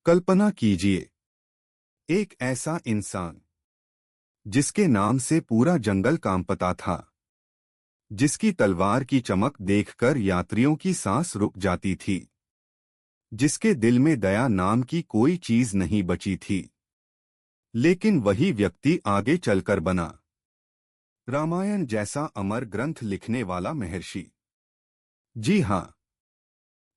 कल्पना कीजिए, एक ऐसा इंसान जिसके नाम से पूरा जंगल कांपता था, जिसकी तलवार की चमक देखकर यात्रियों की सांस रुक जाती थी, जिसके दिल में दया नाम की कोई चीज नहीं बची थी। लेकिन वही व्यक्ति आगे चलकर बना रामायण जैसा अमर ग्रंथ लिखने वाला महर्षि। जी हाँ,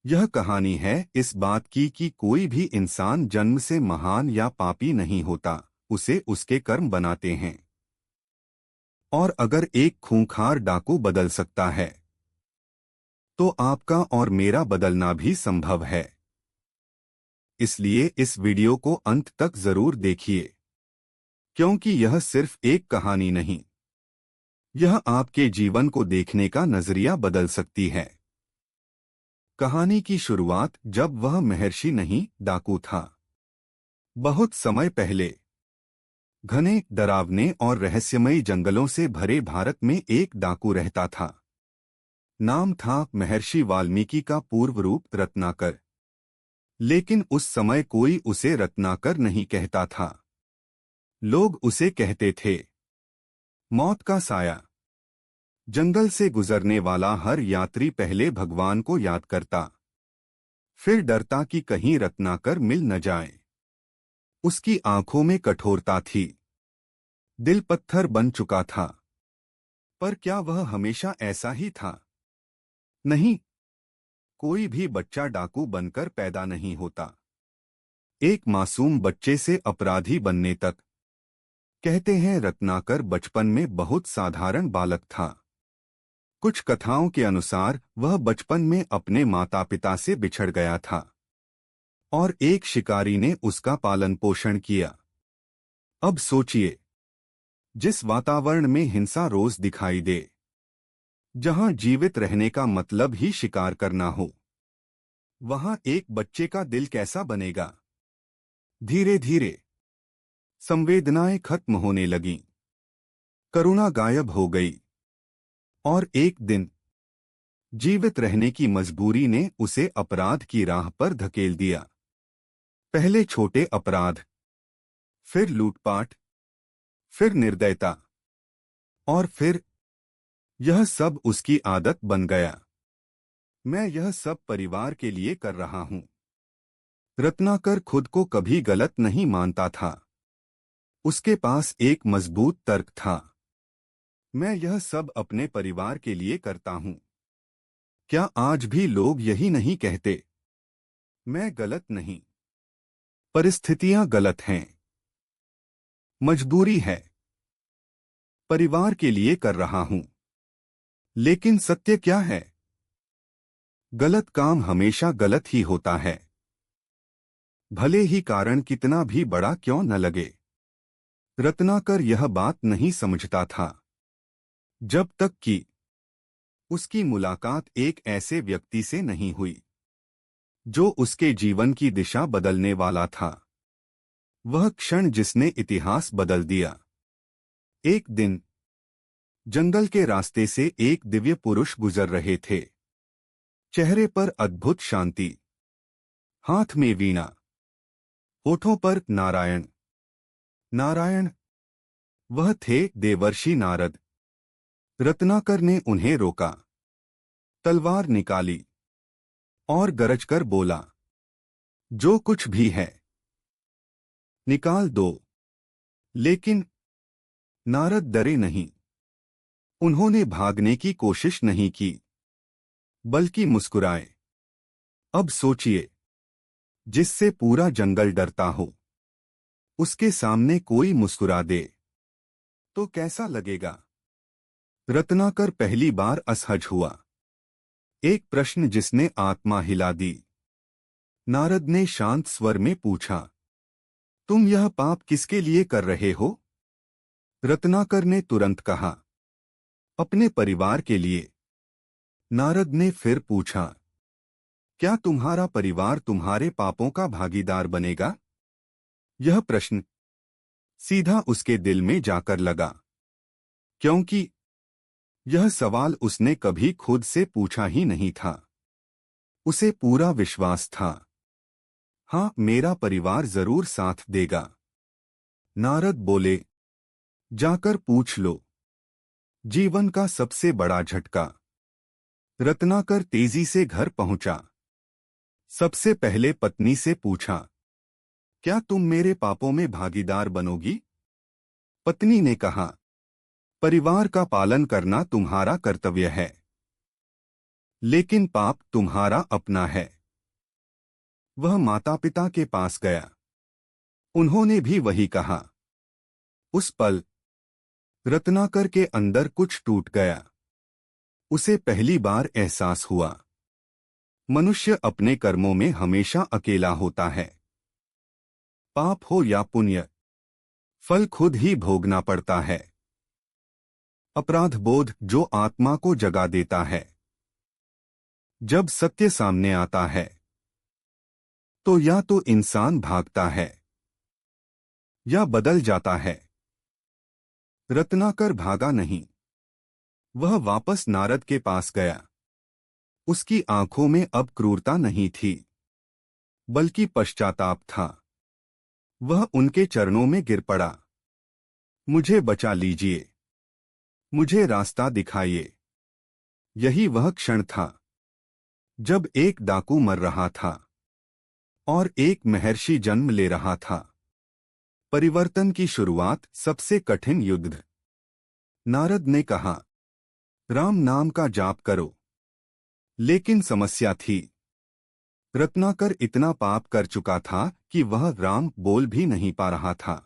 यह कहानी है इस बात की कि कोई भी इंसान जन्म से महान या पापी नहीं होता, उसे उसके कर्म बनाते हैं। और अगर एक खूंखार डाकू बदल सकता है, तो आपका और मेरा बदलना भी संभव है। इसलिए इस वीडियो को अंत तक जरूर देखिए, क्योंकि यह सिर्फ एक कहानी नहीं, यह आपके जीवन को देखने का नजरिया बदल सकती है। कहानी की शुरुआत जब वह महर्षि नहीं, डाकू था। बहुत समय पहले घने, डरावने और रहस्यमयी जंगलों से भरे भारत में एक डाकू रहता था। नाम था महर्षि वाल्मीकि का पूर्व रूप रत्नाकर। लेकिन उस समय कोई उसे रत्नाकर नहीं कहता था। लोग उसे कहते थे मौत का साया। जंगल से गुजरने वाला हर यात्री पहले भगवान को याद करता, फिर डरता कि कहीं रत्नाकर मिल न जाए। उसकी आंखों में कठोरता थी, दिल पत्थर बन चुका था। पर क्या वह हमेशा ऐसा ही था? नहीं, कोई भी बच्चा डाकू बनकर पैदा नहीं होता। एक मासूम बच्चे से अपराधी बनने तक। कहते हैं रत्नाकर बचपन में बहुत साधारण बालक था। कुछ कथाओं के अनुसार वह बचपन में अपने माता पिता से बिछड़ गया था और एक शिकारी ने उसका पालन पोषण किया। अब सोचिए, जिस वातावरण में हिंसा रोज दिखाई दे, जहां जीवित रहने का मतलब ही शिकार करना हो, वहां एक बच्चे का दिल कैसा बनेगा? धीरे धीरे संवेदनाएं खत्म होने लगीं, करुणा गायब हो गई, और एक दिन जीवित रहने की मजबूरी ने उसे अपराध की राह पर धकेल दिया। पहले छोटे अपराध, फिर लूटपाट, फिर निर्दयता, और फिर यह सब उसकी आदत बन गया। मैं यह सब परिवार के लिए कर रहा हूं। रत्नाकर खुद को कभी गलत नहीं मानता था। उसके पास एक मजबूत तर्क था। मैं यह सब अपने परिवार के लिए करता हूं। क्या आज भी लोग यही नहीं कहते? मैं गलत नहीं, परिस्थितियां गलत हैं, मजबूरी है, परिवार के लिए कर रहा हूं। लेकिन सत्य क्या है? गलत काम हमेशा गलत ही होता है, भले ही कारण कितना भी बड़ा क्यों न लगे। रत्नाकर यह बात नहीं समझता था, जब तक कि उसकी मुलाकात एक ऐसे व्यक्ति से नहीं हुई जो उसके जीवन की दिशा बदलने वाला था। वह क्षण जिसने इतिहास बदल दिया। एक दिन जंगल के रास्ते से एक दिव्य पुरुष गुजर रहे थे। चेहरे पर अद्भुत शांति, हाथ में वीणा, होठों पर नारायण नारायण। वह थे देवर्षि नारद। रत्नाकर ने उन्हें रोका, तलवार निकाली और गरजकर बोला, जो कुछ भी है निकाल दो। लेकिन नारद डरे नहीं। उन्होंने भागने की कोशिश नहीं की, बल्कि मुस्कुराए। अब सोचिए, जिससे पूरा जंगल डरता हो, उसके सामने कोई मुस्कुरा दे तो कैसा लगेगा? रत्नाकर पहली बार असहज हुआ। एक प्रश्न जिसने आत्मा हिला दी। नारद ने शांत स्वर में पूछा, तुम यह पाप किसके लिए कर रहे हो? रत्नाकर ने तुरंत कहा, अपने परिवार के लिए। नारद ने फिर पूछा, क्या तुम्हारा परिवार तुम्हारे पापों का भागीदार बनेगा? यह प्रश्न सीधा उसके दिल में जाकर लगा, क्योंकि यह सवाल उसने कभी खुद से पूछा ही नहीं था। उसे पूरा विश्वास था हाँ, मेरा परिवार जरूर साथ देगा। नारद बोले, जाकर पूछ लो। जीवन का सबसे बड़ा झटका। रत्नाकर तेजी से घर पहुंचा। सबसे पहले पत्नी से पूछा, क्या तुम मेरे पापों में भागीदार बनोगी? पत्नी ने कहा, परिवार का पालन करना तुम्हारा कर्तव्य है, लेकिन पाप तुम्हारा अपना है। वह माता पिता के पास गया। उन्होंने भी वही कहा। उस पल रत्नाकर के अंदर कुछ टूट गया। उसे पहली बार एहसास हुआ, मनुष्य अपने कर्मों में हमेशा अकेला होता है। पाप हो या पुण्य, फल खुद ही भोगना पड़ता है। अपराध बोध जो आत्मा को जगा देता है। जब सत्य सामने आता है तो या तो इंसान भागता है या बदल जाता है। रत्नाकर भागा नहीं। वह वापस नारद के पास गया। उसकी आंखों में अब क्रूरता नहीं थी, बल्कि पश्चाताप था। वह उनके चरणों में गिर पड़ा। मुझे बचा लीजिए, मुझे रास्ता दिखाइए। यही वह क्षण था जब एक डाकू मर रहा था और एक महर्षि जन्म ले रहा था। परिवर्तन की शुरुआत, सबसे कठिन युद्ध। नारद ने कहा, राम नाम का जाप करो। लेकिन समस्या थी, रत्नाकर इतना पाप कर चुका था कि वह राम बोल भी नहीं पा रहा था।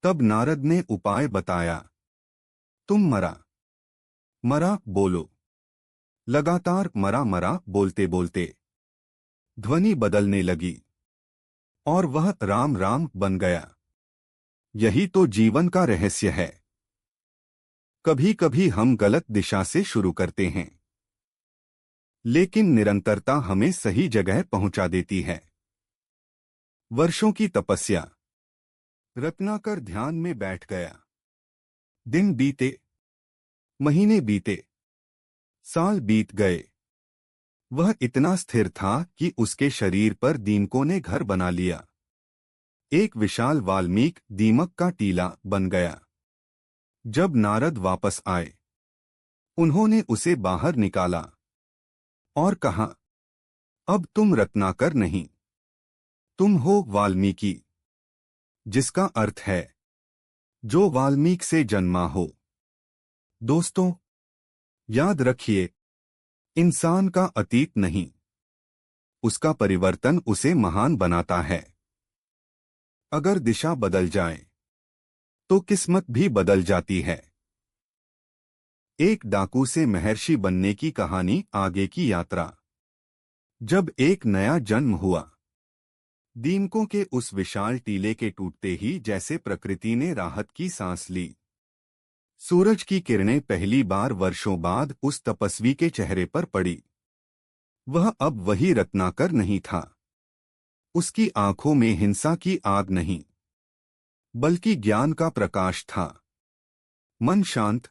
तब नारद ने उपाय बताया। तुम मरा मरा बोलो। लगातार मरा मरा बोलते बोलते ध्वनि बदलने लगी और वह राम राम बन गया। यही तो जीवन का रहस्य है। कभी कभी हम गलत दिशा से शुरू करते हैं, लेकिन निरंतरता हमें सही जगह पहुंचा देती है। वर्षों की तपस्या। रत्नाकर ध्यान में बैठ गया। दिन बीते, महीने बीते, साल बीत गए। वह इतना स्थिर था कि उसके शरीर पर दीमकों ने घर बना लिया। एक विशाल वाल्मीकि दीमक का टीला बन गया। जब नारद वापस आए, उन्होंने उसे बाहर निकाला और कहा, अब तुम रत्नाकर नहीं, तुम हो वाल्मीकि, जिसका अर्थ है जो वाल्मीकि से जन्मा हो। दोस्तों, याद रखिए, इंसान का अतीत नहीं, उसका परिवर्तन उसे महान बनाता है। अगर दिशा बदल जाए तो किस्मत भी बदल जाती है। एक डाकू से महर्षि बनने की कहानी, आगे की यात्रा। जब एक नया जन्म हुआ, दीमकों के उस विशाल टीले के टूटते ही जैसे प्रकृति ने राहत की सांस ली। सूरज की किरणें पहली बार वर्षों बाद उस तपस्वी के चेहरे पर पड़ी। वह अब वही रत्नाकर नहीं था। उसकी आंखों में हिंसा की आग नहीं, बल्कि ज्ञान का प्रकाश था। मन शांत,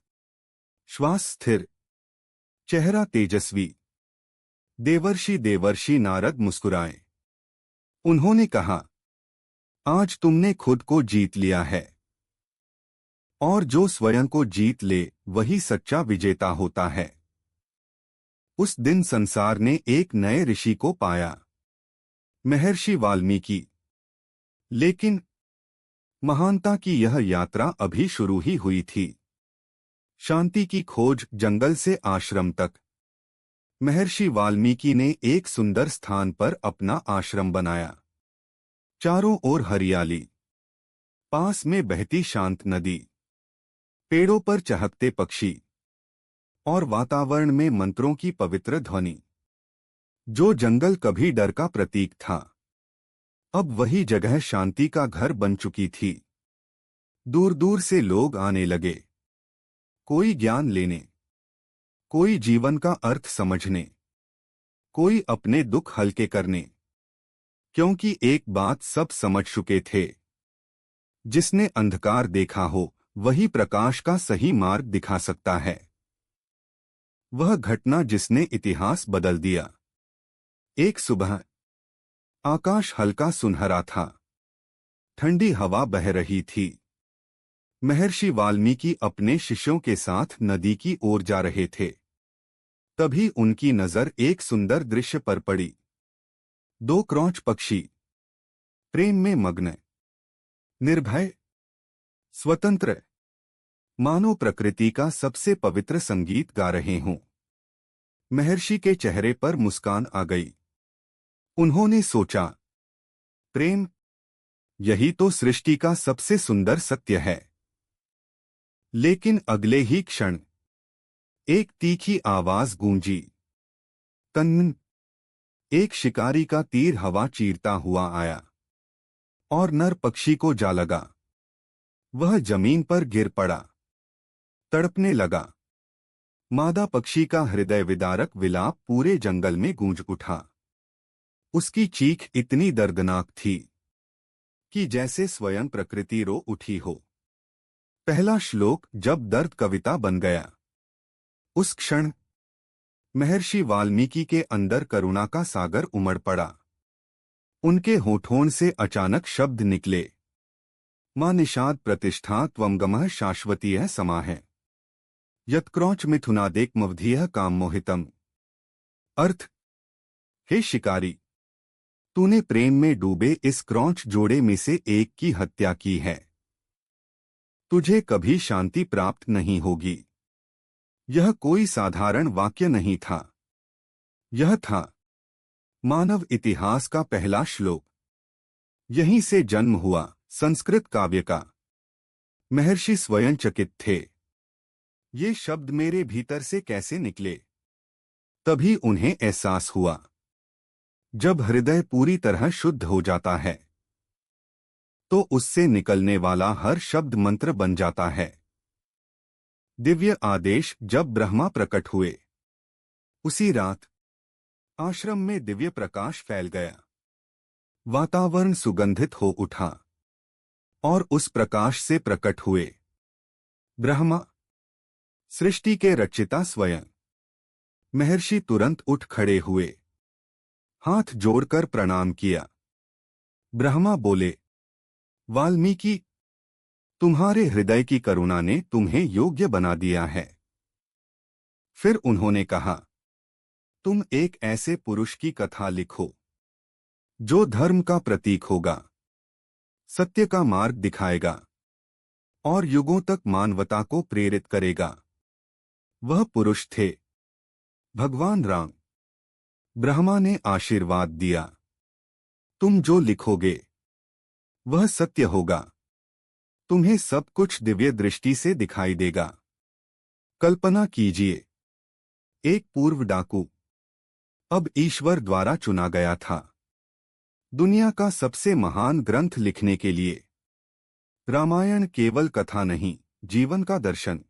श्वास स्थिर, चेहरा तेजस्वी। देवर्षि देवर्षि नारद मुस्कुराए। उन्होंने कहा, आज तुमने खुद को जीत लिया है, और जो स्वयं को जीत ले वही सच्चा विजेता होता है। उस दिन संसार ने एक नए ऋषि को पाया, महर्षि वाल्मीकि। लेकिन महानता की यह यात्रा अभी शुरू ही हुई थी। शांति की खोज, जंगल से आश्रम तक। महर्षि वाल्मीकि ने एक सुंदर स्थान पर अपना आश्रम बनाया। चारों ओर हरियाली, पास में बहती शांत नदी, पेड़ों पर चहकते पक्षी और वातावरण में मंत्रों की पवित्र ध्वनि। जो जंगल कभी डर का प्रतीक था, अब वही जगह शांति का घर बन चुकी थी। दूर दूर से लोग आने लगे, कोई ज्ञान लेने, कोई जीवन का अर्थ समझने, कोई अपने दुख हल्के करने। क्योंकि एक बात सब समझ चुके थे, जिसने अंधकार देखा हो वही प्रकाश का सही मार्ग दिखा सकता है। वह घटना जिसने इतिहास बदल दिया। एक सुबह आकाश हल्का सुनहरा था। ठंडी हवा बह रही थी। महर्षि वाल्मीकि अपने शिष्यों के साथ नदी की ओर जा रहे थे। तभी उनकी नजर एक सुंदर दृश्य पर पड़ी। दो क्रौंच पक्षी प्रेम में मग्न, निर्भय, स्वतंत्र, मानो प्रकृति का सबसे पवित्र संगीत गा रहे हों। महर्षि के चेहरे पर मुस्कान आ गई। उन्होंने सोचा, प्रेम, यही तो सृष्टि का सबसे सुंदर सत्य है। लेकिन अगले ही क्षण एक तीखी आवाज गूंजी। तन्न। एक शिकारी का तीर हवा चीरता हुआ आया और नर पक्षी को जा लगा। वह जमीन पर गिर पड़ा, तड़पने लगा। मादा पक्षी का हृदय विदारक विलाप पूरे जंगल में गूंज उठा। उसकी चीख इतनी दर्दनाक थी कि जैसे स्वयं प्रकृति रो उठी हो। पहला श्लोक जब दर्द कविता बन गया, उस क्षण महर्षि वाल्मीकि के अंदर करुणा का सागर उमड़ पड़ा। उनके होठों से अचानक शब्द निकले, मां निषाद प्रतिष्ठा त्वमगमः शाश्वतीयः समाः यत्क्रौंच मिथुनादेक मवधीयः काम मोहितम। अर्थ, हे शिकारी, तूने प्रेम में डूबे इस क्रौंच जोड़े में से एक की हत्या की है। तुझे कभी शांति प्राप्त नहीं होगी। यह कोई साधारण वाक्य नहीं था। यह था मानव इतिहास का पहला श्लोक। यहीं से जन्म हुआ संस्कृत काव्य का। महर्षि स्वयं चकित थे। ये शब्द मेरे भीतर से कैसे निकले? तभी उन्हें एहसास हुआ, जब हृदय पूरी तरह शुद्ध हो जाता है तो उससे निकलने वाला हर शब्द मंत्र बन जाता है। दिव्य आदेश जब ब्रह्मा प्रकट हुए, उसी रात आश्रम में दिव्य प्रकाश फैल गया। वातावरण सुगंधित हो उठा और उस प्रकाश से प्रकट हुए ब्रह्मा, सृष्टि के रचिता स्वयं। महर्षि तुरंत उठ खड़े हुए, हाथ जोड़कर प्रणाम किया। ब्रह्मा बोले, वाल्मीकि, तुम्हारे हृदय की करुणा ने तुम्हें योग्य बना दिया है। फिर उन्होंने कहा, तुम एक ऐसे पुरुष की कथा लिखो जो धर्म का प्रतीक होगा, सत्य का मार्ग दिखाएगा और युगों तक मानवता को प्रेरित करेगा। वह पुरुष थे भगवान राम। ब्रह्मा ने आशीर्वाद दिया, तुम जो लिखोगे वह सत्य होगा। तुम्हें सब कुछ दिव्य दृष्टि से दिखाई देगा। कल्पना कीजिए, एक पूर्व डाकू अब ईश्वर द्वारा चुना गया था दुनिया का सबसे महान ग्रंथ लिखने के लिए। रामायण केवल कथा नहीं, जीवन का दर्शन।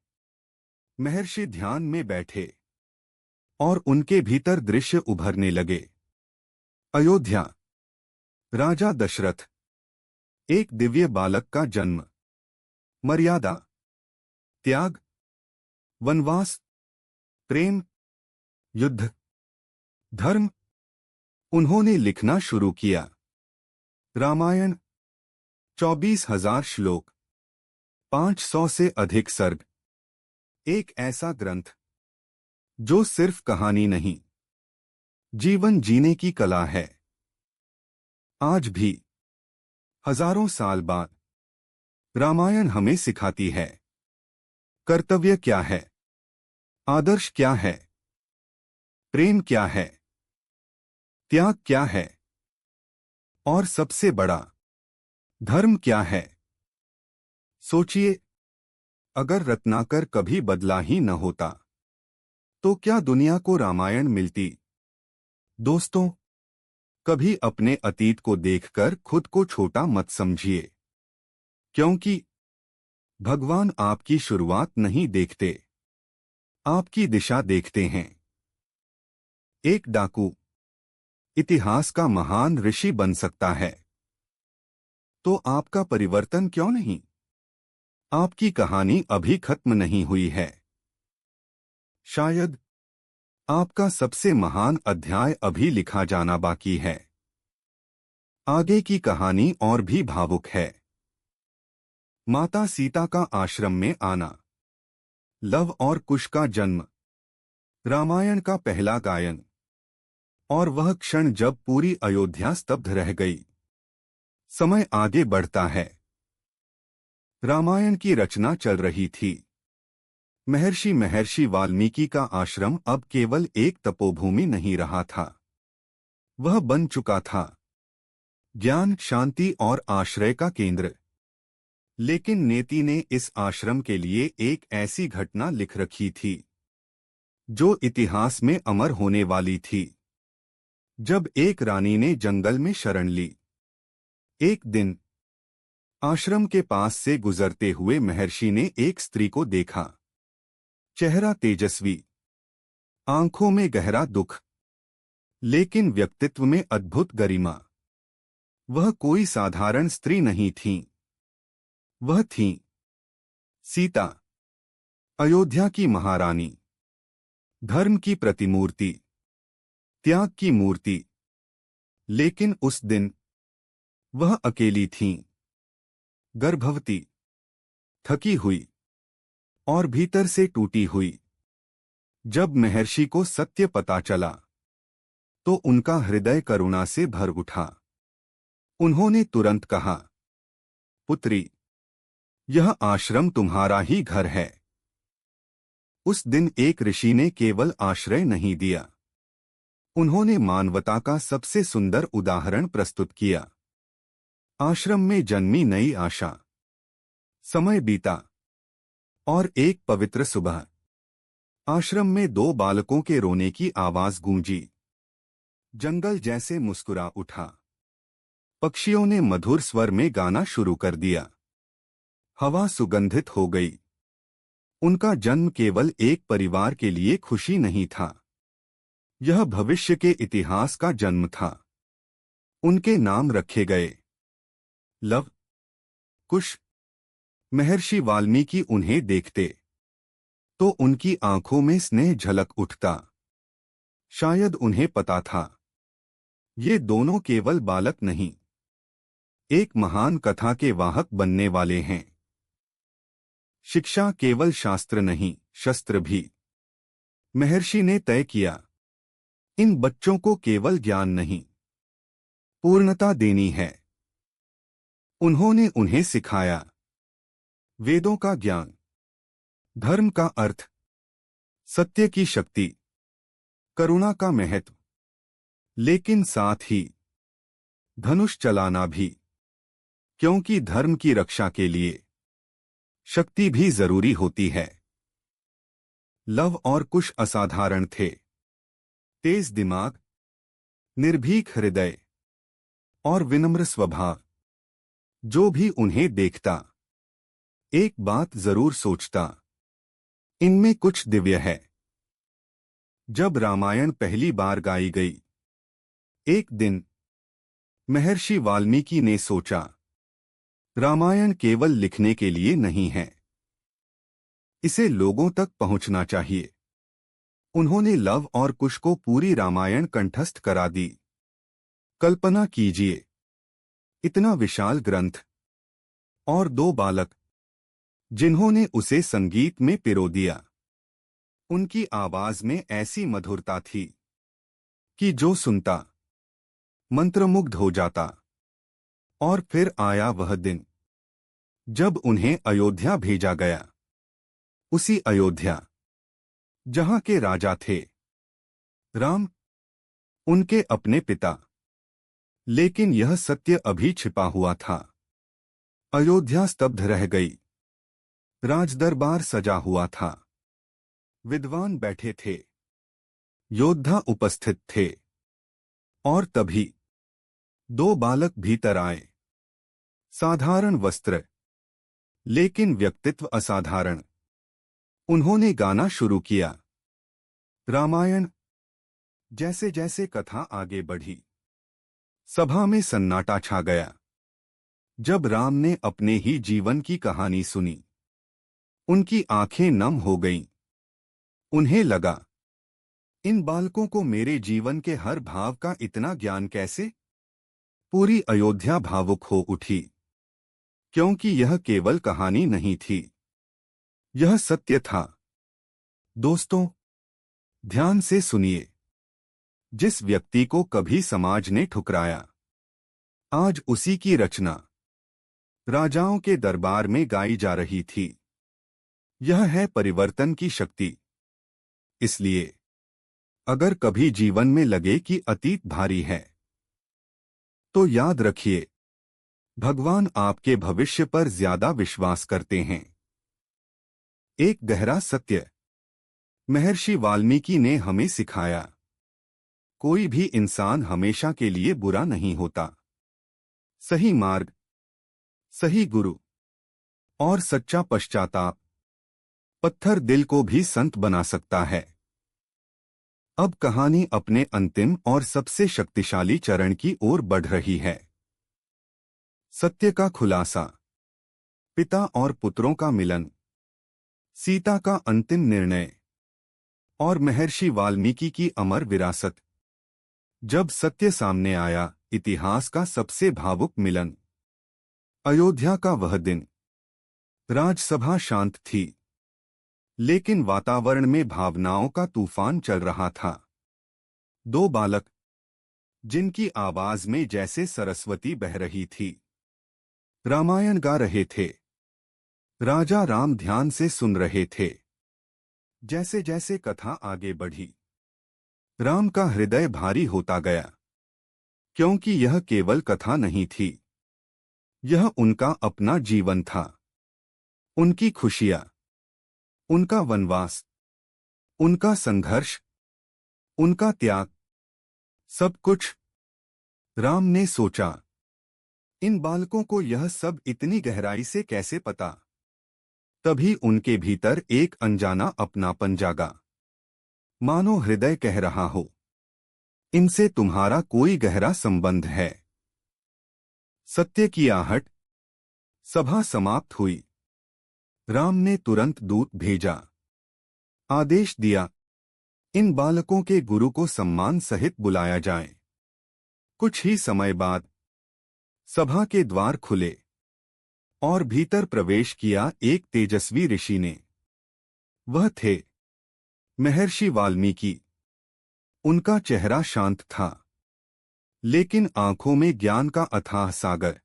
महर्षि ध्यान में बैठे और उनके भीतर दृश्य उभरने लगे। अयोध्या, राजा दशरथ, एक दिव्य बालक का जन्म, मर्यादा, त्याग, वनवास, प्रेम, युद्ध, धर्म। उन्होंने लिखना शुरू किया। रामायण 24,000 श्लोक, 500 से अधिक सर्ग। एक ऐसा ग्रंथ जो सिर्फ कहानी नहीं, जीवन जीने की कला है। आज भी, हजारों साल बाद, रामायण हमें सिखाती है, कर्तव्य क्या है, आदर्श क्या है, प्रेम क्या है, त्याग क्या है और सबसे बड़ा, धर्म क्या है। सोचिए, अगर रत्नाकर कभी बदला ही न होता तो क्या दुनिया को रामायण मिलती? दोस्तों, कभी अपने अतीत को देखकर खुद को छोटा मत समझिए, क्योंकि भगवान आपकी शुरुआत नहीं देखते, आपकी दिशा देखते हैं। एक डाकू इतिहास का महान ऋषि बन सकता है, तो आपका परिवर्तन क्यों नहीं? आपकी कहानी अभी खत्म नहीं हुई है। शायद आपका सबसे महान अध्याय अभी लिखा जाना बाकी है। आगे की कहानी और भी भावुक है। माता सीता का आश्रम में आना, लव और कुश का जन्म, रामायण का पहला गायन, और वह क्षण जब पूरी अयोध्या स्तब्ध रह गई। समय आगे बढ़ता है। रामायण की रचना चल रही थी। महर्षि वाल्मीकि का आश्रम अब केवल एक तपोभूमि नहीं रहा था। वह बन चुका था ज्ञान, शांति और आश्रय का केंद्र। लेकिन नेति ने इस आश्रम के लिए एक ऐसी घटना लिख रखी थी जो इतिहास में अमर होने वाली थी। जब एक रानी ने जंगल में शरण ली। एक दिन आश्रम के पास से गुजरते हुए महर्षि ने एक स्त्री को देखा। चेहरा तेजस्वी, आंखों में गहरा दुख, लेकिन व्यक्तित्व में अद्भुत गरिमा। वह कोई साधारण स्त्री नहीं थी। वह थी सीता, अयोध्या की महारानी, धर्म की प्रतिमूर्ति, त्याग की मूर्ति। लेकिन उस दिन वह अकेली थीं, गर्भवती, थकी हुई और भीतर से टूटी हुई। जब महर्षि को सत्य पता चला तो उनका हृदय करुणा से भर उठा। उन्होंने तुरंत कहा, पुत्री, यह आश्रम तुम्हारा ही घर है। उस दिन एक ऋषि ने केवल आश्रय नहीं दिया, उन्होंने मानवता का सबसे सुंदर उदाहरण प्रस्तुत किया। आश्रम में जन्मी नई आशा। समय बीता और एक पवित्र सुबह आश्रम में दो बालकों के रोने की आवाज गूंजी। जंगल जैसे मुस्कुरा उठा। पक्षियों ने मधुर स्वर में गाना शुरू कर दिया। हवा सुगंधित हो गई। उनका जन्म केवल एक परिवार के लिए खुशी नहीं था, यह भविष्य के इतिहास का जन्म था। उनके नाम रखे गए लव, कुश। महर्षि वाल्मीकि उन्हें देखते तो उनकी आंखों में स्नेह झलक उठता। शायद उन्हें पता था, ये दोनों केवल बालक नहीं, एक महान कथा के वाहक बनने वाले हैं। शिक्षा केवल शास्त्र नहीं, शस्त्र भी। महर्षि ने तय किया, इन बच्चों को केवल ज्ञान नहीं, पूर्णता देनी है। उन्होंने उन्हें सिखाया वेदों का ज्ञान, धर्म का अर्थ, सत्य की शक्ति, करुणा का महत्व, लेकिन साथ ही धनुष चलाना भी, क्योंकि धर्म की रक्षा के लिए शक्ति भी जरूरी होती है। लव और कुश असाधारण थे। तेज दिमाग, निर्भीक हृदय और विनम्र स्वभाव। जो भी उन्हें देखता एक बात जरूर सोचता, इनमें कुछ दिव्य है। जब रामायण पहली बार गाई गई, एक दिन महर्षि वाल्मीकि ने सोचा, रामायण केवल लिखने के लिए नहीं है, इसे लोगों तक पहुंचना चाहिए। उन्होंने लव और कुश को पूरी रामायण कंठस्थ करा दी। कल्पना कीजिए, इतना विशाल ग्रंथ और दो बालक जिन्होंने उसे संगीत में पिरो दिया। उनकी आवाज में ऐसी मधुरता थी कि जो सुनता मंत्रमुग्ध हो जाता। और फिर आया वह दिन जब उन्हें अयोध्या भेजा गया। उसी अयोध्या जहां के राजा थे राम, उनके अपने पिता। लेकिन यह सत्य अभी छिपा हुआ था। अयोध्या स्तब्ध रह गई। राजदरबार सजा हुआ था। विद्वान बैठे थे, योद्धा उपस्थित थे। और तभी दो बालक भीतर आए। साधारण वस्त्र, लेकिन व्यक्तित्व असाधारण। उन्होंने गाना शुरू किया रामायण। जैसे जैसे कथा आगे बढ़ी, सभा में सन्नाटा छा गया। जब राम ने अपने ही जीवन की कहानी सुनी, उनकी आंखें नम हो गईं। उन्हें लगा, इन बालकों को मेरे जीवन के हर भाव का इतना ज्ञान कैसे? पूरी अयोध्या भावुक हो उठी, क्योंकि यह केवल कहानी नहीं थी, यह सत्य था। दोस्तों, ध्यान से सुनिए। जिस व्यक्ति को कभी समाज ने ठुकराया, आज उसी की रचना राजाओं के दरबार में गाई जा रही थी। यह है परिवर्तन की शक्ति। इसलिए अगर कभी जीवन में लगे कि अतीत भारी है, तो याद रखिए, भगवान आपके भविष्य पर ज्यादा विश्वास करते हैं। एक गहरा सत्य महर्षि वाल्मीकि ने हमें सिखाया, कोई भी इंसान हमेशा के लिए बुरा नहीं होता। सही मार्ग, सही गुरु और सच्चा पश्चाताप पत्थर दिल को भी संत बना सकता है। अब कहानी अपने अंतिम और सबसे शक्तिशाली चरण की ओर बढ़ रही है। सत्य का खुलासा, पिता और पुत्रों का मिलन, सीता का अंतिम निर्णय और महर्षि वाल्मीकि की अमर विरासत। जब सत्य सामने आया, इतिहास का सबसे भावुक मिलन। अयोध्या का वह दिन, राजसभा शांत थी, लेकिन वातावरण में भावनाओं का तूफान चल रहा था। दो बालक, जिनकी आवाज में जैसे सरस्वती बह रही थी, रामायण गा रहे थे। राजा राम ध्यान से सुन रहे थे। जैसे जैसे कथा आगे बढ़ी, राम का हृदय भारी होता गया, क्योंकि यह केवल कथा नहीं थी, यह उनका अपना जीवन था। उनकी खुशियां, उनका वनवास, उनका संघर्ष, उनका त्याग, सब कुछ। राम ने सोचा, इन बालकों को यह सब इतनी गहराई से कैसे पता? तभी उनके भीतर एक अनजाना अपनापन जागा, मानो हृदय कह रहा हो, इनसे तुम्हारा कोई गहरा संबंध है। सत्य की आहट। सभा समाप्त हुई। राम ने तुरंत दूत भेजा, आदेश दिया, इन बालकों के गुरु को सम्मान सहित बुलाया जाए। कुछ ही समय बाद सभा के द्वार खुले और भीतर प्रवेश किया एक तेजस्वी ऋषि ने। वह थे महर्षि वाल्मीकि। उनका चेहरा शांत था, लेकिन आंखों में ज्ञान का अथाह सागर।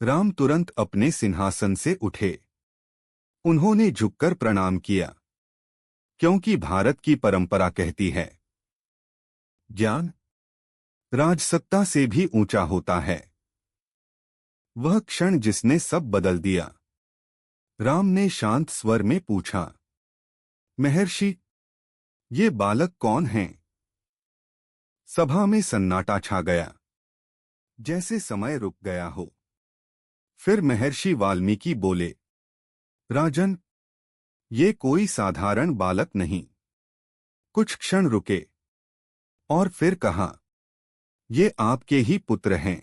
राम तुरंत अपने सिंहासन से उठे। उन्होंने झुककर प्रणाम किया, क्योंकि भारत की परंपरा कहती है, ज्ञान राजसत्ता से भी ऊंचा होता है। वह क्षण जिसने सब बदल दिया। राम ने शांत स्वर में पूछा, महर्षि, ये बालक कौन हैं? सभा में सन्नाटा छा गया, जैसे समय रुक गया हो। फिर महर्षि वाल्मीकि बोले, राजन, ये कोई साधारण बालक नहीं। कुछ क्षण रुके और फिर कहा, ये आपके ही पुत्र हैं।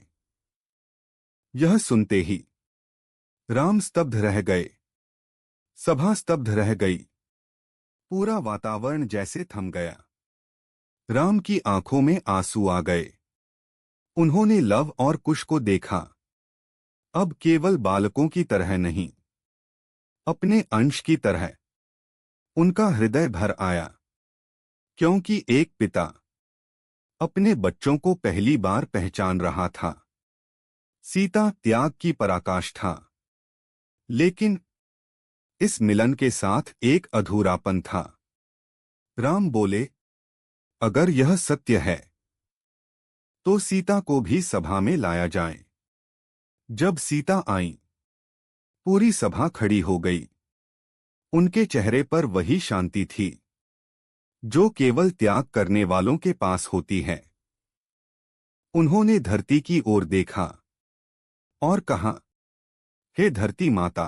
यह सुनते ही राम स्तब्ध रह गए। सभा स्तब्ध रह गई। पूरा वातावरण जैसे थम गया। राम की आंखों में आंसू आ गए। उन्होंने लव और कुश को देखा, अब केवल बालकों की तरह नहीं, अपने अंश की तरह। उनका हृदय भर आया, क्योंकि एक पिता अपने बच्चों को पहली बार पहचान रहा था। सीता त्याग की पराकाष्ठा, लेकिन इस मिलन के साथ एक अधूरापन था। राम बोले, अगर यह सत्य है, तो सीता को भी सभा में लाया जाए। जब सीता आई, पूरी सभा खड़ी हो गई। उनके चेहरे पर वही शांति थी, जो केवल त्याग करने वालों के पास होती है। उन्होंने धरती की ओर देखा और कहा, हे धरती माता,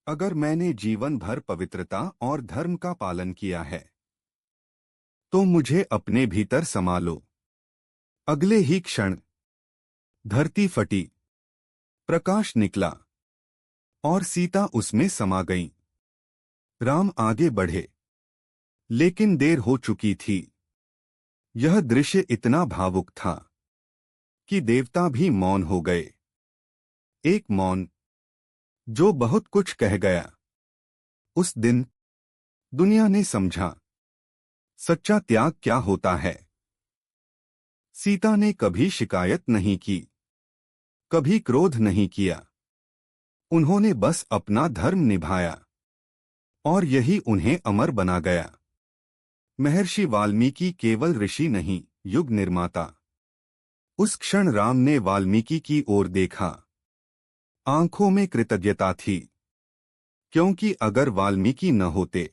अगर मैंने जीवन भर पवित्रता और धर्म का पालन किया है, तो मुझे अपने भीतर समा लो। अगले ही क्षण धरती फटी, प्रकाश निकला और सीता उसमें समा गईं। राम आगे बढ़े, लेकिन देर हो चुकी थी। यह दृश्य इतना भावुक था कि देवता भी मौन हो गए। एक मौन जो बहुत कुछ कह गया। उस दिन दुनिया ने समझा सच्चा त्याग क्या होता है। सीता ने कभी शिकायत नहीं की, कभी क्रोध नहीं किया। उन्होंने बस अपना धर्म निभाया और यही उन्हें अमर बना गया। महर्षि वाल्मीकि केवल ऋषि नहीं, युग निर्माता। उस क्षण राम ने वाल्मीकि की ओर देखा। आंखों में कृतज्ञता थी, क्योंकि अगर वाल्मीकि न होते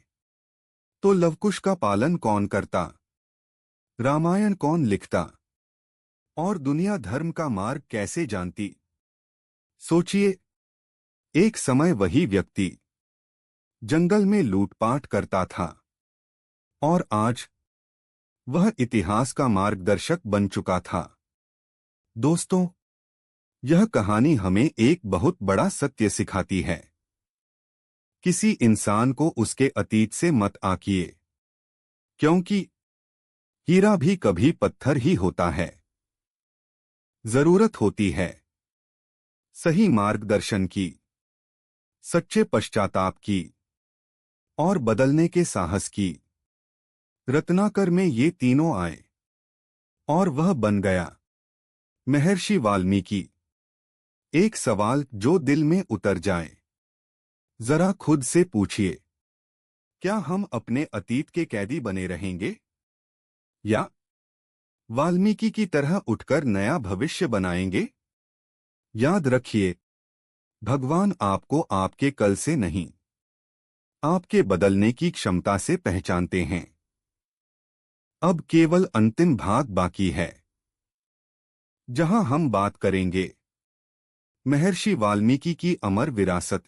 तो लवकुश का पालन कौन करता, रामायण कौन लिखता और दुनिया धर्म का मार्ग कैसे जानती। सोचिए, एक समय वही व्यक्ति जंगल में लूटपाट करता था और आज वह इतिहास का मार्गदर्शक बन चुका था। दोस्तों, यह कहानी हमें एक बहुत बड़ा सत्य सिखाती है। किसी इंसान को उसके अतीत से मत आंकिए, क्योंकि हीरा भी कभी पत्थर ही होता है। जरूरत होती है सही मार्गदर्शन की, सच्चे पश्चाताप की और बदलने के साहस की। रत्नाकर में ये तीनों आए और वह बन गया महर्षि वाल्मीकि। एक सवाल जो दिल में उतर जाए, जरा खुद से पूछिए, क्या हम अपने अतीत के कैदी बने रहेंगे या वाल्मीकि की तरह उठकर नया भविष्य बनाएंगे? याद रखिए, भगवान आपको आपके कल से नहीं, आपके बदलने की क्षमता से पहचानते हैं। अब केवल अंतिम भाग बाकी है, जहां हम बात करेंगे महर्षि वाल्मीकि की अमर विरासत,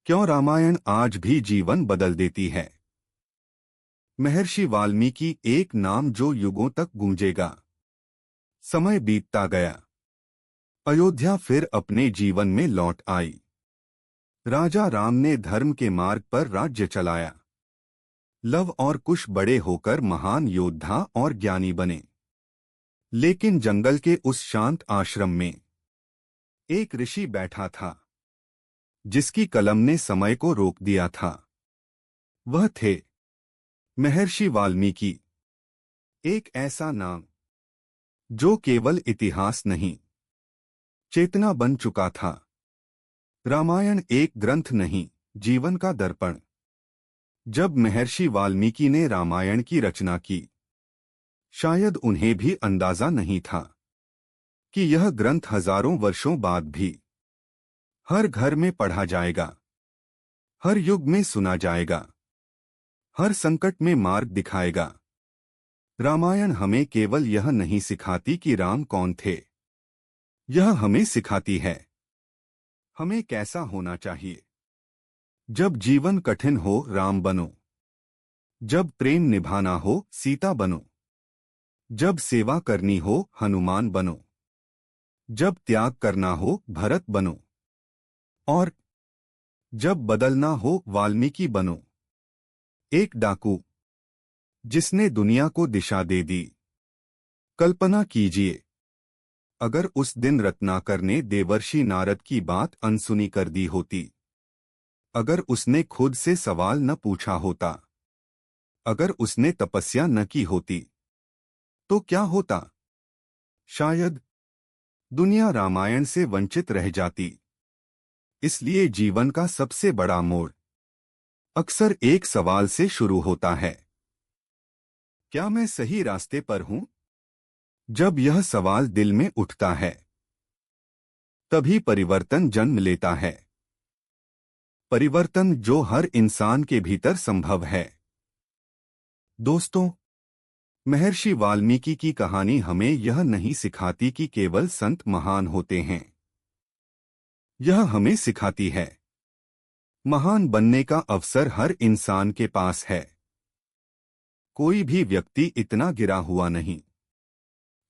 क्यों रामायण आज भी जीवन बदल देती है। महर्षि वाल्मीकि एक नाम जो युगों तक गूंजेगा। समय बीतता गया, अयोध्या फिर अपने जीवन में लौट आई। राजा राम ने धर्म के मार्ग पर राज्य चलाया। लव और कुश बड़े होकर महान योद्धा और ज्ञानी बने। लेकिन जंगल के उस शांत आश्रम में एक ऋषि बैठा था, जिसकी कलम ने समय को रोक दिया था। वह थे महर्षि वाल्मीकि। एक ऐसा नाम जो केवल इतिहास नहीं, चेतना बन चुका था। रामायण एक ग्रंथ नहीं, जीवन का दर्पण। जब महर्षि वाल्मीकि ने रामायण की रचना की, शायद उन्हें भी अंदाजा नहीं था कि यह ग्रंथ हजारों वर्षों बाद भी हर घर में पढ़ा जाएगा, हर युग में सुना जाएगा, हर संकट में मार्ग दिखाएगा। रामायण हमें केवल यह नहीं सिखाती कि राम कौन थे, यह हमें सिखाती है हमें कैसा होना चाहिए। जब जीवन कठिन हो, राम बनो। जब प्रेम निभाना हो, सीता बनो। जब सेवा करनी हो, हनुमान बनो। जब त्याग करना हो, भरत बनो। और जब बदलना हो, वाल्मीकि बनो। एक डाकू जिसने दुनिया को दिशा दे दी। कल्पना कीजिए, अगर उस दिन रत्नाकर ने देवर्षि नारद की बात अनसुनी कर दी होती, अगर उसने खुद से सवाल न पूछा होता, अगर उसने तपस्या न की होती, तो क्या होता? शायद दुनिया रामायण से वंचित रह जाती। इसलिए जीवन का सबसे बड़ा मोड़ अक्सर एक सवाल से शुरू होता है, क्या मैं सही रास्ते पर हूं? जब यह सवाल दिल में उठता है, तभी परिवर्तन जन्म लेता है। परिवर्तन जो हर इंसान के भीतर संभव है। दोस्तों, महर्षि वाल्मीकि की कहानी हमें यह नहीं सिखाती कि केवल संत महान होते हैं। यह हमें सिखाती है महान बनने का अवसर हर इंसान के पास है। कोई भी व्यक्ति इतना गिरा हुआ नहीं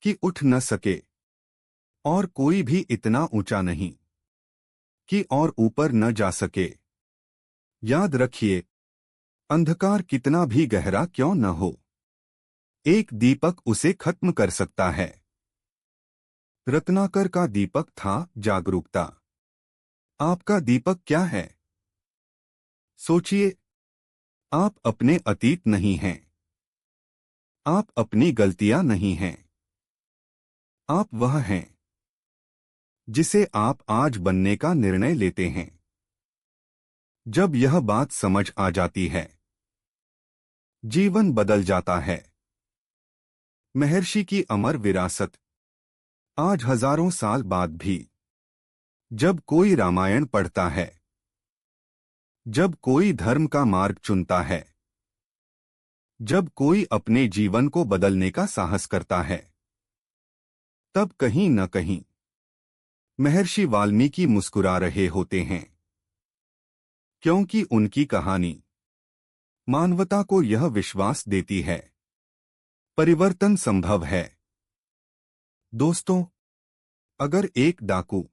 कि उठ न सके, और कोई भी इतना ऊंचा नहीं कि और ऊपर न जा सके। याद रखिए, अंधकार कितना भी गहरा क्यों न हो, एक दीपक उसे खत्म कर सकता है। रत्नाकर का दीपक था जागरूकता। आपका दीपक क्या है? सोचिए। आप अपने अतीत नहीं हैं। आप अपनी गलतियां नहीं हैं। आप वह हैं जिसे आप आज बनने का निर्णय लेते हैं। जब यह बात समझ आ जाती है, जीवन बदल जाता है। महर्षि की अमर विरासत। आज हजारों साल बाद भी जब कोई रामायण पढ़ता है, जब कोई धर्म का मार्ग चुनता है, जब कोई अपने जीवन को बदलने का साहस करता है, तब कहीं न कहीं महर्षि वाल्मीकि मुस्कुरा रहे होते हैं, क्योंकि उनकी कहानी मानवता को यह विश्वास देती है, परिवर्तन संभव है। दोस्तों, अगर एक डाकू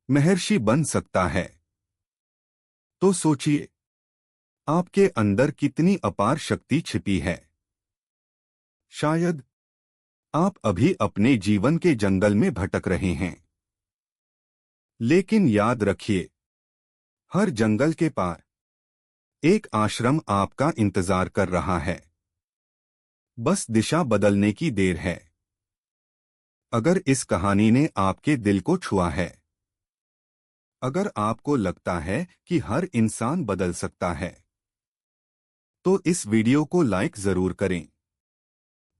महर्षि बन सकता है, तो सोचिए आपके अंदर कितनी अपार शक्ति छिपी है। शायद आप अभी अपने जीवन के जंगल में भटक रहे हैं, लेकिन याद रखिए, हर जंगल के पार एक आश्रम आपका इंतजार कर रहा है। बस दिशा बदलने की देर है। अगर इस कहानी ने आपके दिल को छुआ है, अगर आपको लगता है कि हर इंसान बदल सकता है, तो इस वीडियो को लाइक जरूर करें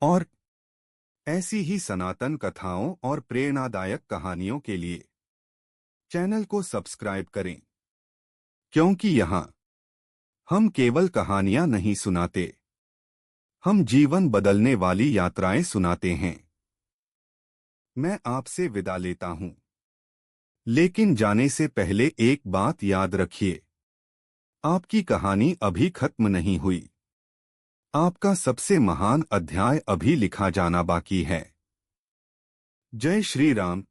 और ऐसी ही सनातन कथाओं और प्रेरणादायक कहानियों के लिए चैनल को सब्सक्राइब करें, क्योंकि यहाँ हम केवल कहानियां नहीं सुनाते, हम जीवन बदलने वाली यात्राएं सुनाते हैं। मैं आपसे विदा लेता हूं, लेकिन जाने से पहले एक बात याद रखिए, आपकी कहानी अभी खत्म नहीं हुई। आपका सबसे महान अध्याय अभी लिखा जाना बाकी है। जय श्री राम।